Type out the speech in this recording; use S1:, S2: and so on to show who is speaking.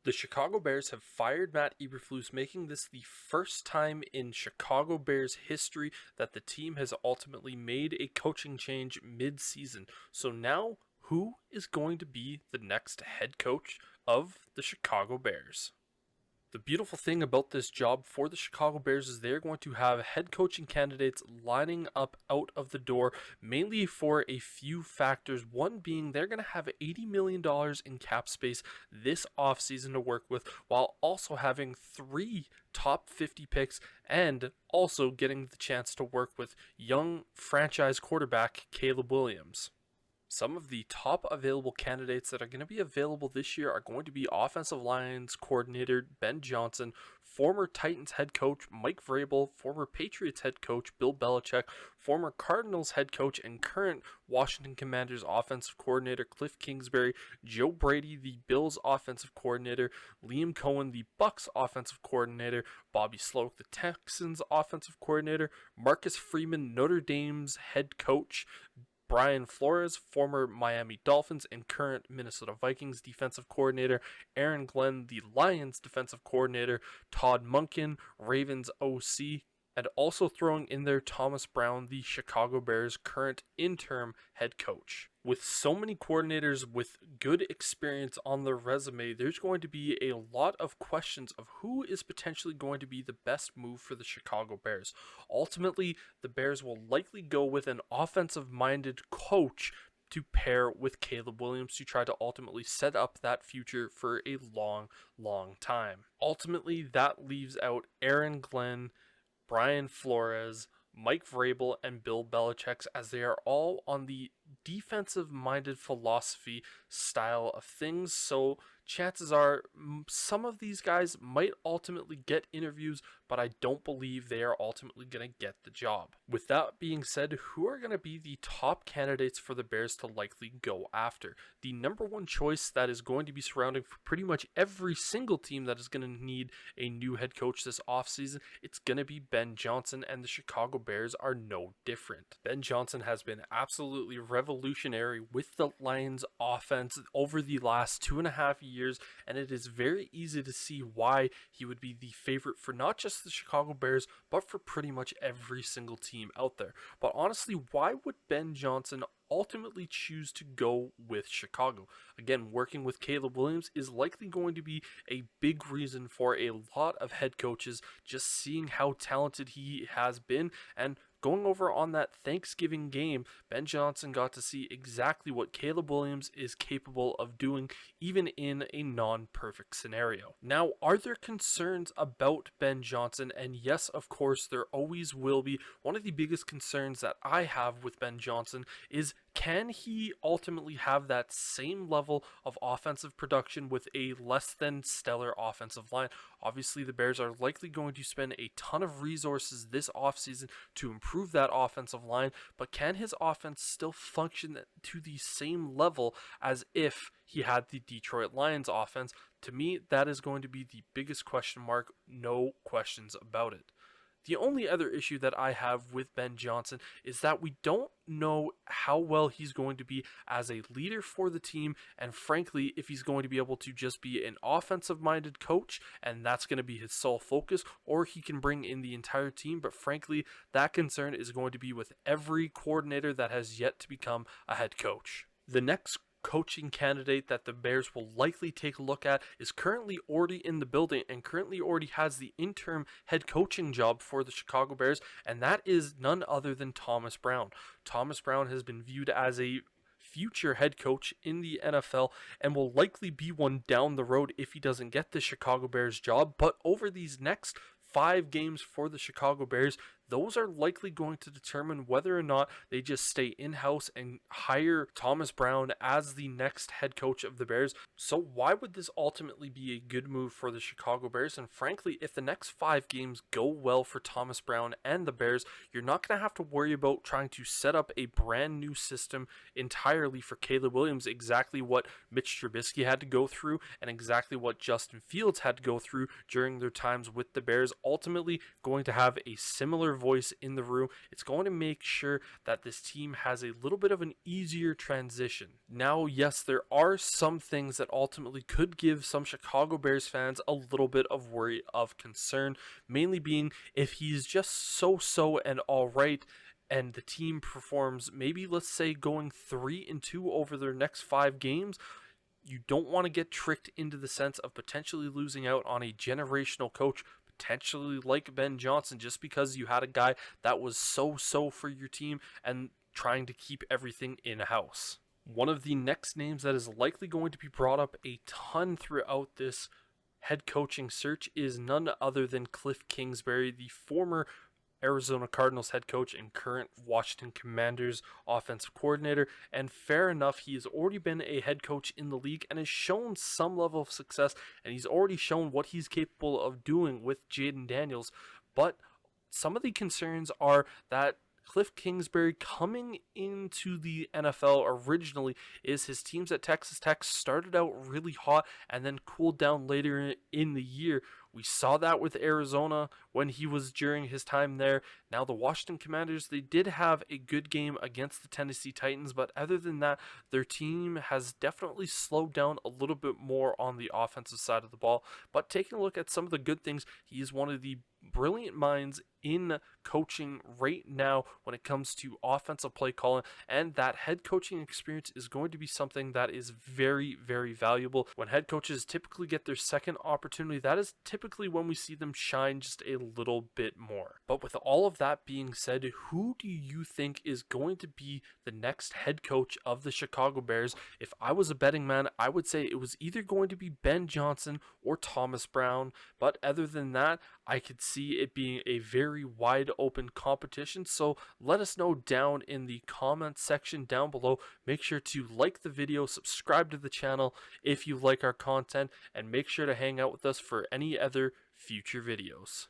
S1: The Chicago Bears have fired Matt Eberflus, making this the first time in Chicago Bears history that the team has ultimately made a coaching change mid-season. So now, who is going to be the next head coach of the Chicago Bears? The beautiful thing about this job for the Chicago Bears is they're going to have head coaching candidates lining up out of the door, mainly for a few factors. One being they're going to have $80 million in cap space this offseason to work with, while also having 3 top 50 picks and also getting the chance to work with young franchise quarterback Caleb Williams. Some of the top available candidates that are going to be available this year are going to be offensive lines coordinator Ben Johnson, former Titans head coach Mike Vrabel, former Patriots head coach Bill Belichick, former Cardinals head coach and current Washington Commanders offensive coordinator Cliff Kingsbury, Joe Brady, the Bills offensive coordinator, Liam Cohen, the Bucks offensive coordinator, Bobby Sloak, the Texans offensive coordinator, Marcus Freeman, Notre Dame's head coach, Brian Flores, former Miami Dolphins and current Minnesota Vikings defensive coordinator, Aaron Glenn, the Lions defensive coordinator, Todd Monken, Ravens OC, and also throwing in there Thomas Brown, the Chicago Bears' current interim head coach. With so many coordinators with good experience on their resume, there's going to be a lot of questions of who is potentially going to be the best move for the Chicago Bears. Ultimately, the Bears will likely go with an offensive-minded coach to pair with Caleb Williams to try to ultimately set up that future for a long, long time. Ultimately, that leaves out Aaron Glenn, Brian Flores, Mike Vrabel, and Bill Belichick, as they are all on the defensive-minded philosophy style of things. So chances are some of these guys might ultimately get interviews, but I don't believe they are ultimately going to get the job. With that being said, who are going to be the top candidates for the Bears to likely go after? The number one choice that is going to be surrounding for pretty much every single team that is going to need a new head coach this offseason, it's going to be Ben Johnson, and the Chicago Bears are no different. Ben Johnson has been absolutely revolutionary with the Lions offense over the last 2.5 years, and it is very easy to see why he would be the favorite for not just the Chicago Bears, but for pretty much every single team out there. But honestly, why would Ben Johnson ultimately choose to go with Chicago? Again, working with Caleb Williams is likely going to be a big reason for a lot of head coaches, just seeing how talented he has been. And going over on that Thanksgiving game, Ben Johnson got to see exactly what Caleb Williams is capable of doing, even in a non-perfect scenario. Now, are there concerns about Ben Johnson? And yes, of course, there always will be. One of the biggest concerns that I have with Ben Johnson is, can he ultimately have that same level of offensive production with a less than stellar offensive line? Obviously, the Bears are likely going to spend a ton of resources this offseason to improve that offensive line, but can his offense still function to the same level as if he had the Detroit Lions offense? To me, that is going to be the biggest question mark, no questions about it. The only other issue that I have with Ben Johnson is that we don't know how well he's going to be as a leader for the team, and frankly, if he's going to be able to just be an offensive-minded coach, and that's going to be his sole focus, or he can bring in the entire team. But frankly, that concern is going to be with every coordinator that has yet to become a head coach. The next coaching candidate that the Bears will likely take a look at is currently already in the building and currently already has the interim head coaching job for the Chicago Bears, and that is none other than Thomas Brown. Thomas Brown has been viewed as a future head coach in the NFL and will likely be one down the road if he doesn't get the Chicago Bears job. But over these next 5 games for the Chicago Bears, those are likely going to determine whether or not they just stay in-house and hire Thomas Brown as the next head coach of the Bears. So why would this ultimately be a good move for the Chicago Bears? And frankly, if the next 5 games go well for Thomas Brown and the Bears, you're not going to have to worry about trying to set up a brand new system entirely for Caleb Williams, exactly what Mitch Trubisky had to go through and exactly what Justin Fields had to go through during their times with the Bears. Ultimately going to have a similar voice in the room. It's going to make sure that this team has a little bit of an easier transition. Now, yes, there are some things that ultimately could give some Chicago Bears fans a little bit of worry, of concern, mainly being if he's just so and all right, and the team performs maybe, let's say, going 3-2 over their next 5 games. You don't want to get tricked into the sense of potentially losing out on a generational coach, potentially like Ben Johnson, just because you had a guy that was so for your team and trying to keep everything in-house. One of the next names that is likely going to be brought up a ton throughout this head coaching search is none other than Cliff Kingsbury, the former Arizona Cardinals head coach and current Washington Commanders offensive coordinator. And fair enough, he has already been a head coach in the league and has shown some level of success, and he's already shown what he's capable of doing with Jaden Daniels. But some of the concerns are that Cliff Kingsbury coming into the NFL originally is his teams at Texas Tech started out really hot and then cooled down later in the year. We saw that with Arizona when he was during his time there. Now the Washington Commanders, they did have a good game against the Tennessee Titans, but other than that, their team has definitely slowed down a little bit more on the offensive side of the ball. But taking a look at some of the good things, he is one of the brilliant minds in coaching right now when it comes to offensive play calling, and that head coaching experience is going to be something that is very valuable. When head coaches typically get their second opportunity, that is typically when we see them shine just a little bit more. But with all of that being said, who do you think is going to be the next head coach of the Chicago Bears? If I was a betting man, I would say it was either going to be Ben Johnson or Thomas Brown, but other than that, I could see it being a very wide open competition. So let us know down in the comments section down below. Make sure to like the video, subscribe to the channel if you like our content, and make sure to hang out with us for any other future videos.